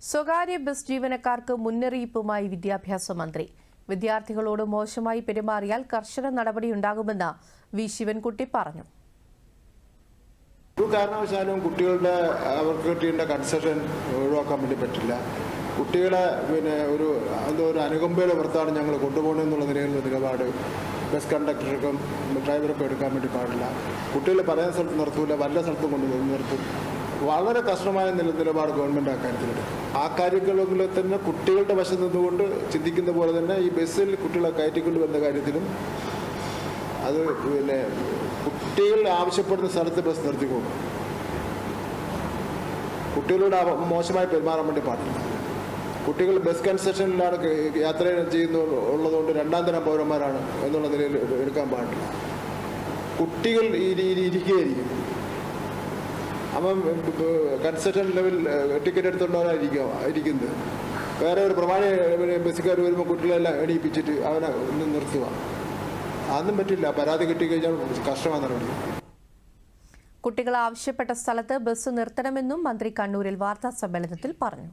സ്വകാര്യ ബസ് ജീവനക്കാർക്ക് മുന്നറിയിപ്പുമായി വിദ്യാഭ്യാസ മന്ത്രി. വിദ്യാർത്ഥികളോട് മോശമായി പെരുമാറിയാൽ കർശന നടപടിയുണ്ടാകുമെന്ന് വി ശിവൻകുട്ടി പറഞ്ഞു. ഒരു കാരണവശാലും കുട്ടികളുടെ അവർക്ക് കിട്ടേണ്ട കൺസെഷൻ ഒഴിവാക്കാൻ വേണ്ടി പറ്റില്ല. കുട്ടികളെ ഒരു അനുകമ്പയുടെ പുറത്താണ് ഞങ്ങൾ കൊണ്ടുപോകണമെന്നുള്ള നിലയിലുള്ള നിലപാട് ബസ് കണ്ടക്ടർക്കും ഡ്രൈവർക്കും എടുക്കാൻ വേണ്ടി പാടില്ല. കുട്ടികളെ പറയുന്ന സ്ഥലത്ത് നിർത്തൂല, വല്ല സ്ഥലത്തും കൊണ്ട് നിർത്തും. വളരെ കർശനമായ നിലപാട് ഗവൺമെന്റ് ആ കാര്യത്തിലെടുക്കും. ആ കാര്യങ്ങളിൽ തന്നെ കുട്ടികളുടെ വശം നിന്നുകൊണ്ട് ചിന്തിക്കുന്ന പോലെ തന്നെ ഈ ബസ്സിൽ കുട്ടികളെ കയറ്റിക്കൊണ്ടുവരുന്ന കാര്യത്തിലും അത് കുട്ടികൾ ആവശ്യപ്പെടുന്ന സ്ഥലത്ത് ബസ് നിർത്തിക്കൊണ്ടു. കുട്ടികളോട് മോശമായി പെരുമാറാൻ വേണ്ടി പാടില്ല. കുട്ടികൾ ബസ് കൺസെഷനിലാണ് യാത്ര ചെയ്യുന്നുള്ളതുകൊണ്ട് രണ്ടാം തരം പൗരന്മാരാണ് എന്നുള്ള നിലയിൽ എടുക്കാൻ പാടില്ല. കുട്ടികൾ ഇരിക്കുകയായിരിക്കും. അവൻ കൺസെഷൻ ലെവൽ ടിക്കറ്റ് എടുത്തുകൊണ്ടായിരിക്കുന്നത്. വേറെ ഒരു പ്രമാണി ബസ്സുകാർ വരുമ്പോൾ കുട്ടികളെല്ലാം എണീപ്പിച്ചിട്ട് അവനെ നിർത്തുക. അതൊന്നും പറ്റില്ല. പരാതി കിട്ടിക്കഴിഞ്ഞാൽ കഷ്ടമാണ് നടപടി. കുട്ടികൾ ആവശ്യപ്പെട്ട സ്ഥലത്ത് ബസ് നിർത്തണമെന്നും മന്ത്രി കണ്ണൂരിൽ വാർത്താ സമ്മേളനത്തിൽ പറഞ്ഞു.